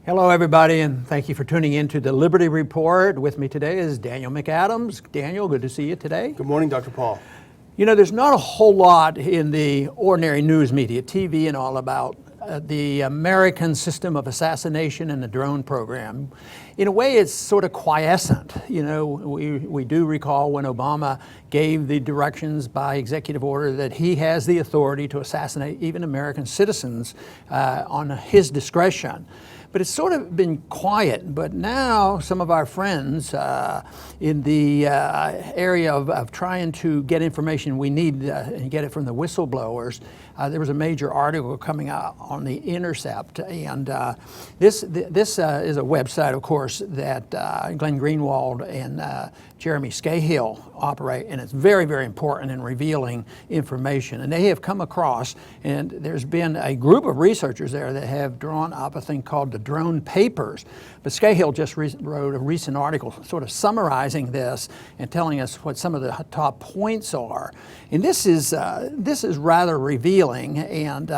Hello, everybody, and thank you for tuning in to the Liberty Report. With me today is Daniel McAdams. Daniel, good to see you today. Good morning, Dr. Paul. You know, there's not a whole lot in the ordinary news media, TV and all, about the American system of assassination and the drone program. In a way, it's sort of quiescent. You know, we do recall when Obama gave the directions by executive order that he has the authority to assassinate even American citizens on his discretion. But it's sort of been quiet. But now some of our friends in the area of trying to get information we need and get it from the whistleblowers, there was a major article coming out on The Intercept. And this is a website, of course, that Glenn Greenwald and Jeremy Scahill operate, and it's very, very important in revealing information. And they have come across, and there's been a group of researchers there that have drawn up a thing called the Drone Papers. But Scahill just wrote a recent article sort of summarizing this and telling us what some of the top points are. And this is rather revealing, and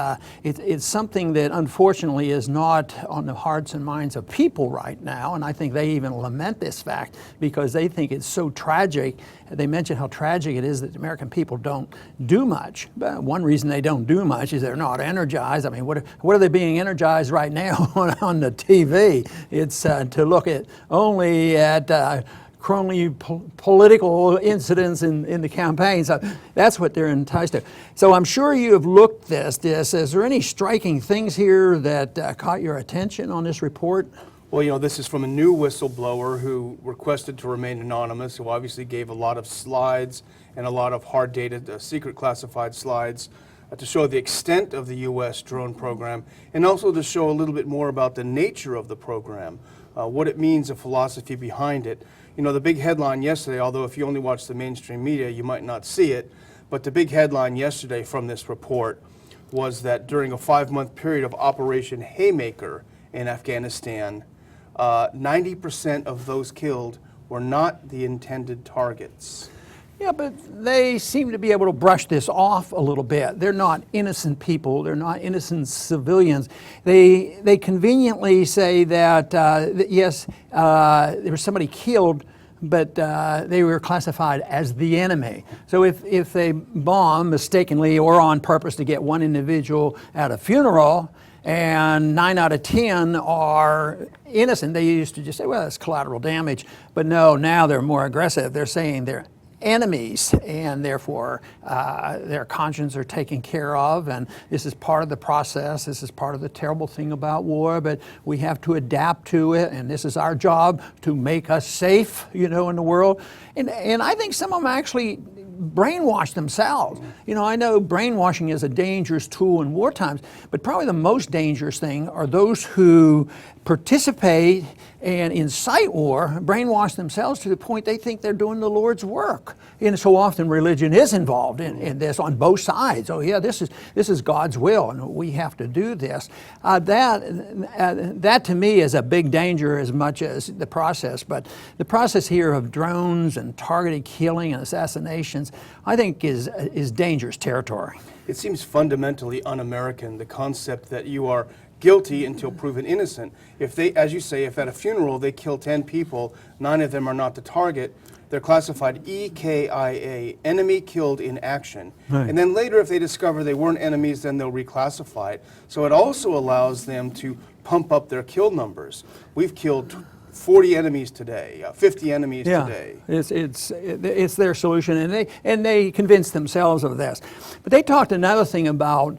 it's something that unfortunately is not on the hearts and minds of people right now. And I think they even lament this fact because they think it's so tragic. They mention how tragic it is that the American people don't do much. But one reason they don't do much is they're not energized. I mean, what are they being energized right now on the TV? It's to look at only at crony political incidents in the campaign. So that's what they're enticed to. So I'm sure you have looked at this. Is there any striking things here that caught your attention on this report? Well, you know, this is from a new whistleblower who requested to remain anonymous, who obviously gave a lot of slides and a lot of hard dated, secret classified slides to show the extent of the U.S. drone program and also to show a little bit more about the nature of the program, what it means, the philosophy behind it. You know, the big headline yesterday, although if you only watch the mainstream media, you might not see it, but the big headline yesterday from this report was that during a 5-month period of Operation Haymaker in Afghanistan, 90% of those killed were not the intended targets. Yeah, but they seem to be able to brush this off a little bit. They're not innocent people. They're not innocent civilians. They conveniently say that, yes, there was somebody killed, but they were classified as the enemy. So if they bomb mistakenly or on purpose to get one individual at a funeral, and 9 out of 10 are innocent, they used to just say, well, that's collateral damage. But no, now they're more aggressive. They're saying they're enemies, and therefore their conscience are taken care of, and this is part of the process. This is part of the terrible thing about war, but we have to adapt to it, and this is our job to make us safe, you know, in the world. And I think some of them actually brainwash themselves. You know, I know brainwashing is a dangerous tool in war times, but probably the most dangerous thing are those who participate and incite war, brainwash themselves to the point they think they're doing the Lord's work. And so often religion is involved in this on both sides. Oh yeah, this is God's will, and we have to do this. That to me is a big danger as much as the process. But the process here of drones and targeted killing and assassinations, I think is dangerous territory. It seems fundamentally un-American, the concept that you are guilty until proven innocent. If they, as you say, if at a funeral they kill 10 people, 9 of them are not the target, they're classified EKIA, enemy killed in action. Right. And then later if they discover they weren't enemies, then they'll reclassify it. So it also allows them to pump up their kill numbers. We've killed 40 enemies today, 50 enemies today. It's their solution, and they convince themselves of this. But they talked another thing about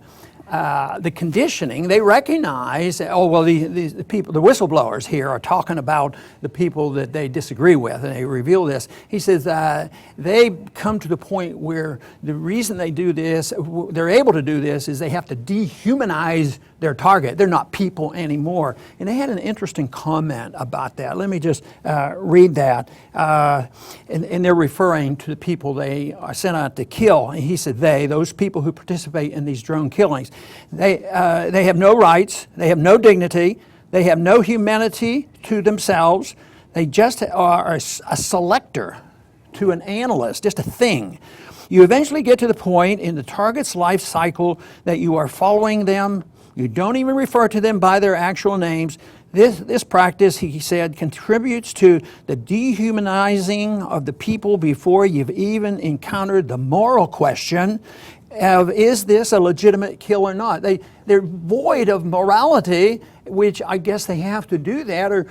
the conditioning. They recognize, oh well, the people, the whistleblowers here are talking about the people that they disagree with, and they reveal this. He says they come to the point where the reason they do this, they're able to do this, is they have to dehumanize their target. They're not people anymore. And they had an interesting comment about that. Let me just read that. And they're referring to the people they are sent out to kill. And he said those people who participate in these drone killings, they have no rights, they have no dignity, they have no humanity to themselves. They just are a selector to an analyst, just a thing. You eventually get to the point in the target's life cycle that you are following them. You don't even refer to them by their actual names. This practice, he said, contributes to the dehumanizing of the people before you've even encountered the moral question of, is this a legitimate kill or not? They're void of morality, which I guess they have to do that, or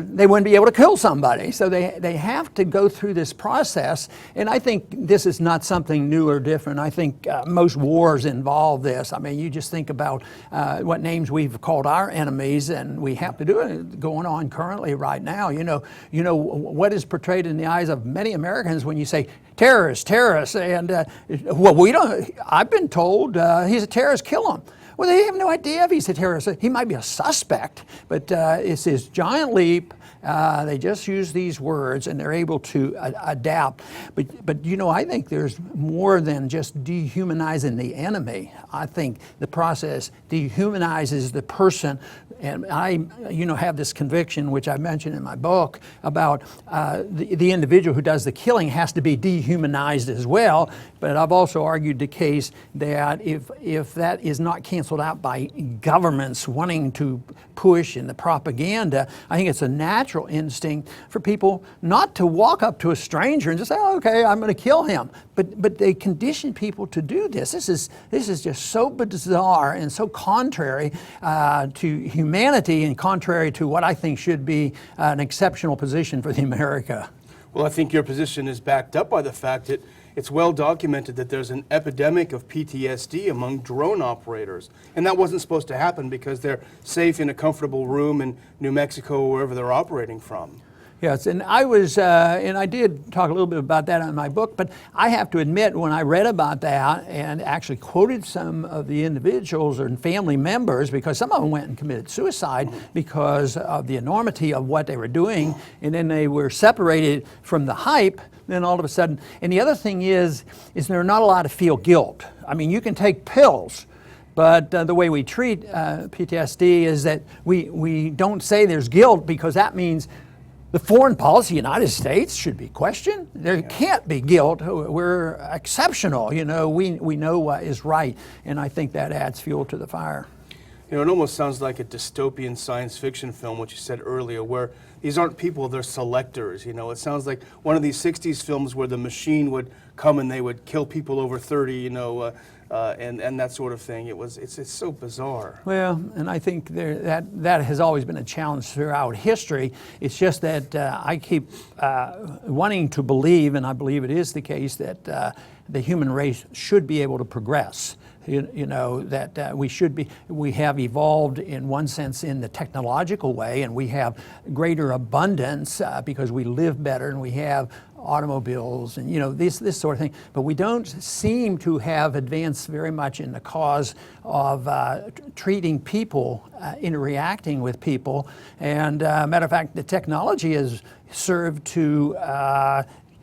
they wouldn't be able to kill somebody. So they have to go through this process. And I think this is not something new or different. I think most wars involve this. I mean, you just think about what names we've called our enemies, and we have to do it going on currently right now. You know what is portrayed in the eyes of many Americans when you say terrorist, and well, we don't. I've been told he's a terrorist, kill him. Well, they have no idea if he's a terrorist. He might be a suspect, but it's this giant leap. They just use these words, and they're able to adapt. But you know, I think there's more than just dehumanizing the enemy. I think the process dehumanizes the person. And I, have this conviction, which I mentioned in my book, about the individual who does the killing has to be dehumanized as well. But I've also argued the case that if that is not canceled out by governments wanting to push in the propaganda, I think it's a natural instinct for people not to walk up to a stranger and just say, oh, okay, I'm going to kill him. But they condition people to do this. This is just so bizarre and so contrary to humanity, and contrary to what I think should be an exceptional position for the America. Well, I think your position is backed up by the fact that it's well documented that there's an epidemic of PTSD among drone operators. And that wasn't supposed to happen because they're safe in a comfortable room in New Mexico or wherever they're operating from. Yes, and I did talk a little bit about that in my book, but I have to admit, when I read about that and actually quoted some of the individuals and family members, because some of them went and committed suicide because of the enormity of what they were doing, and then they were separated from the hype, then all of a sudden, and the other thing is there's not a lot of feel guilt. I mean, you can take pills, but the way we treat PTSD is that we don't say there's guilt, because that means the foreign policy of the United States should be questioned. There can't be guilt. We're exceptional. We know what is right, and I think that adds fuel to the fire. It almost sounds like a dystopian science fiction film, what you said earlier, where these aren't people, they're selectors. It sounds like one of these 60s films where the machine would come and they would kill people over 30, and that sort of thing. It's so bizarre. Well, and I think that has always been a challenge throughout history. It's just that I keep wanting to believe, and I believe it is the case, that the human race should be able to progress. That we have evolved in one sense in the technological way, and we have greater abundance because we live better and we have automobiles and this sort of thing, but we don't seem to have advanced very much in the cause of treating people, interacting with people. And matter of fact, the technology has served to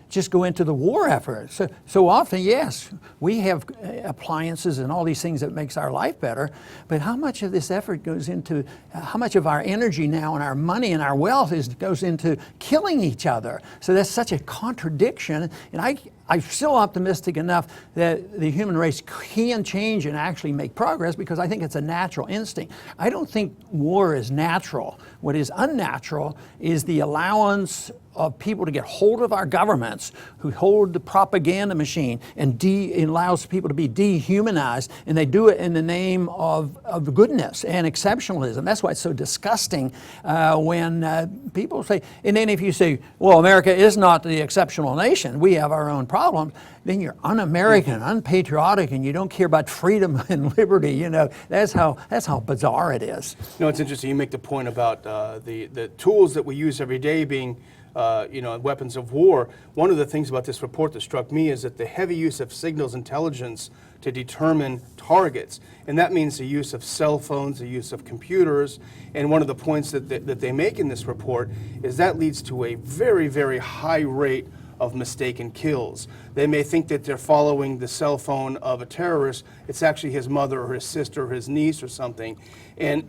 just go into the war effort. So often, yes, we have appliances and all these things that makes our life better, but how much of this effort goes into, how much of our energy now and our money and our wealth goes into killing each other? So that's such a contradiction, and I'm still optimistic enough that the human race can change and actually make progress, because I think it's a natural instinct. I don't think war is natural. What is unnatural is the allowance of people to get hold of our governments, who hold the propaganda machine, and allows people to be dehumanized, and they do it in the name of goodness and exceptionalism. That's why it's so disgusting when people say, and then if you say, well, America is not the exceptional nation, we have our own problems, then you're un-American, unpatriotic, and you don't care about freedom and liberty. That's how bizarre it is. It's interesting. You make the point about the tools that we use every day being weapons of war. One of the things about this report that struck me is that the heavy use of signals intelligence to determine targets, and that means the use of cell phones, the use of computers. And one of the points that they make in this report is that leads to a very, very high rate of mistaken kills. They may think that they're following the cell phone of a terrorist. It's actually his mother or his sister or his niece or something. And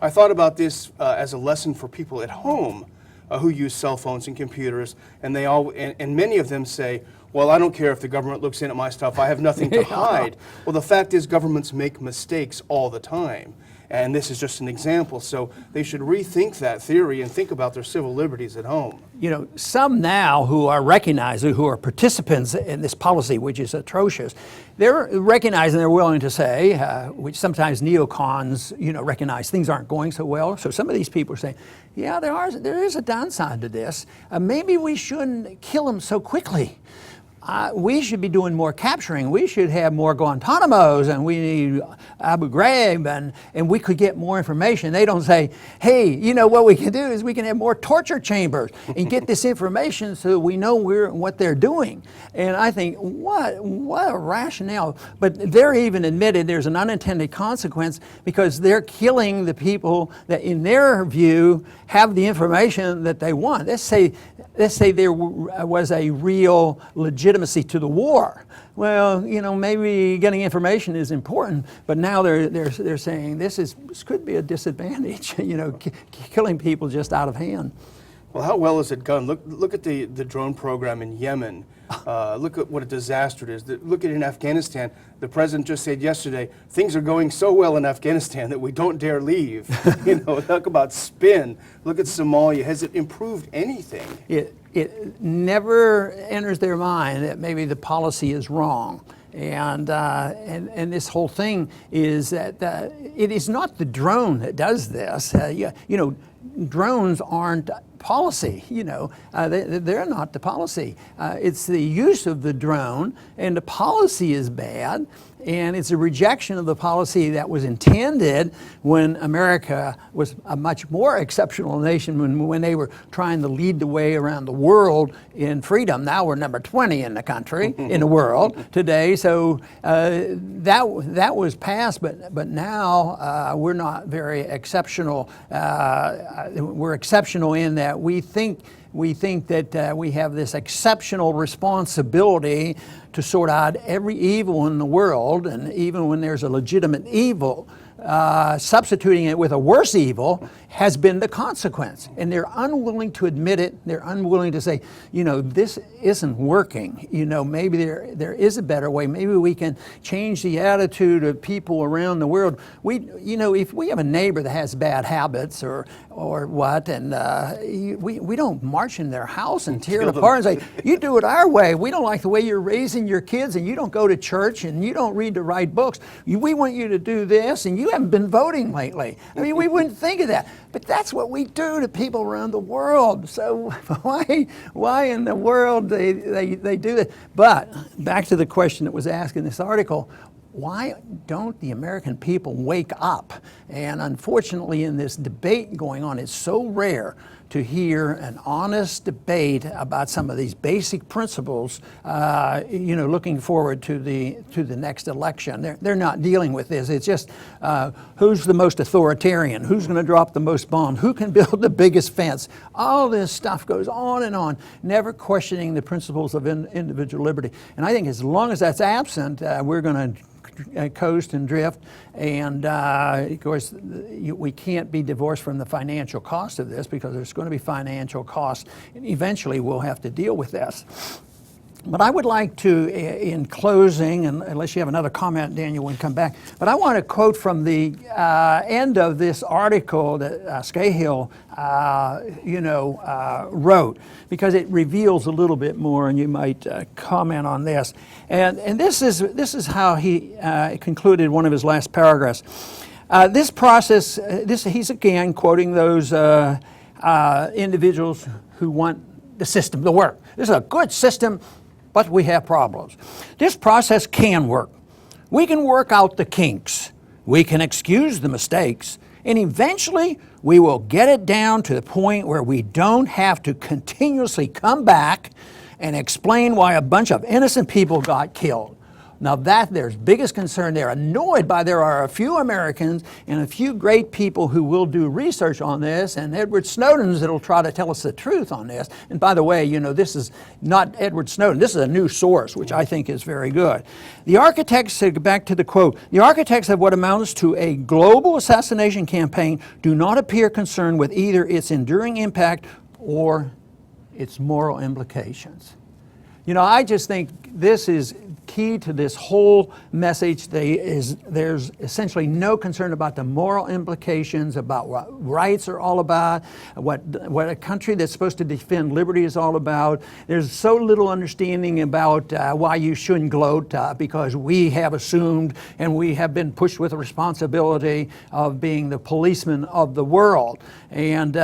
I thought about this as a lesson for people at home who use cell phones and computers, and and many of them say, well, I don't care if the government looks in at my stuff, I have nothing to hide. Well, the fact is governments make mistakes all the time. And this is just an example. So they should rethink that theory and think about their civil liberties at home. You know, some now who are recognizing, who are participants in this policy, which is atrocious, they're recognizing, they're willing to say, which sometimes neocons, you know, recognize things aren't going so well. So some of these people are saying, yeah, there is a downside to this. Maybe we shouldn't kill them so quickly. We should be doing more capturing. We should have more Guantanamos, and we need Abu Ghraib, and we could get more information. They don't say, hey, you know what we can do is we can have more torture chambers and get this information so we know what they're doing. And I think, what a rationale. But they're even admitted there's an unintended consequence because they're killing the people that, in their view, have the information that they want. Let's say there was a real legitimacy to the war. Well, you know, maybe getting information is important, but now they're saying this could be a disadvantage. You know, killing people just out of hand. Well, how well is it gone? Look at the drone program in Yemen. Look at what a disaster it is. Look at it in Afghanistan. The president just said yesterday, things are going so well in Afghanistan that we don't dare leave. You know, talk about spin. Look at Somalia. Has it improved anything? It never enters their mind that maybe the policy is wrong. And this whole thing is that it is not the drone that does this. You know, drones aren't policy, you know, they're not the policy. It's the use of the drone, and the policy is bad, and it's a rejection of the policy that was intended when America was a much more exceptional nation when they were trying to lead the way around the world in freedom. Now we're number 20 in the country, in the world today, so that was passed, but now we're not very exceptional. We're exceptional in that we think that we have this exceptional responsibility to sort out every evil in the world, and even when there's a legitimate evil, substituting it with a worse evil has been the consequence. And they're unwilling to admit it. They're unwilling to say, you know, this isn't working. You know, maybe there is a better way. Maybe we can change the attitude of people around the world. You know, if we have a neighbor that has bad habits or what, and we don't march in their house and tear it apart and say, you do it our way. We don't like the way you're raising your kids, and you don't go to church, and you don't read the right books. We want you to do this, and you haven't been voting lately. I mean, we wouldn't think of that. But that's what we do to people around the world. So why in the world they do that? But back to the question that was asked in this article, why don't the American people wake up? And unfortunately, in this debate going on, it's so rare to hear an honest debate about some of these basic principles, you know, looking forward to the next election. They're not dealing with this. It's just who's the most authoritarian, who's going to drop the most bombs, who can build the biggest fence. All this stuff goes on, never questioning the principles of individual liberty. And I think as long as that's absent, we're going to coast and drift, and of course we can't be divorced from the financial cost of this, because there's going to be financial costs, and eventually we'll have to deal with this. But I would like to, in closing, and unless you have another comment, Daniel, when come back, but I want to quote from the end of this article that Scahill, wrote, because it reveals a little bit more, and you might comment on this. And this is how he concluded one of his last paragraphs. This process, he's again quoting those individuals who want the system to work. This is a good system, but we have problems. This process can work. We can work out the kinks. We can excuse the mistakes. And eventually, we will get it down to the point where we don't have to continuously come back and explain why a bunch of innocent people got killed. Now there's biggest concern. They're annoyed by there are a few Americans and a few great people who will do research on this, and Edward Snowden's that'll try to tell us the truth on this. And by the way, you know, this is not Edward Snowden. This is a new source, which I think is very good. The architects, back to the quote, the architects of what amounts to a global assassination campaign do not appear concerned with either its enduring impact or its moral implications. You know, I just think this key to this whole message. There's essentially no concern about the moral implications, about what rights are all about, what a country that's supposed to defend liberty is all about. There's so little understanding about why you shouldn't gloat, because we have assumed and we have been pushed with the responsibility of being the policeman of the world. And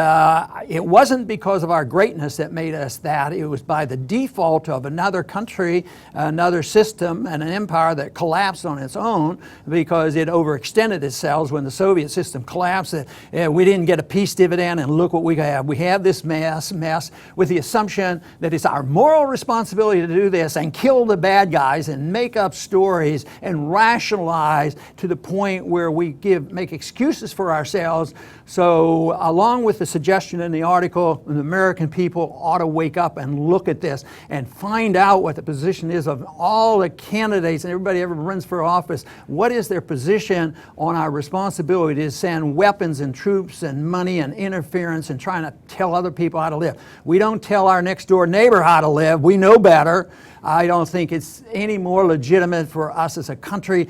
it wasn't because of our greatness that made us that. It was by the default of another country, another system, and an empire that collapsed on its own because it overextended itself. When the Soviet system collapsed, we didn't get a peace dividend, and look what we have. We have this mess with the assumption that it's our moral responsibility to do this and kill the bad guys and make up stories and rationalize to the point where we make excuses for ourselves. So along with the suggestion in the article, the American people ought to wake up and look at this and find out what the position is of all the candidates and everybody ever runs for office. What is their position on our responsibility to send weapons and troops and money and interference and trying to tell other people how to live? We don't tell our next door neighbor how to live. We know better. I don't think it's any more legitimate for us as a country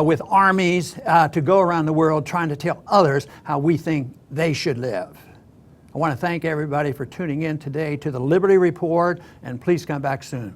with armies to go around the world trying to tell others how we think they should live. I want to thank everybody for tuning in today to the Liberty Report, and please come back soon.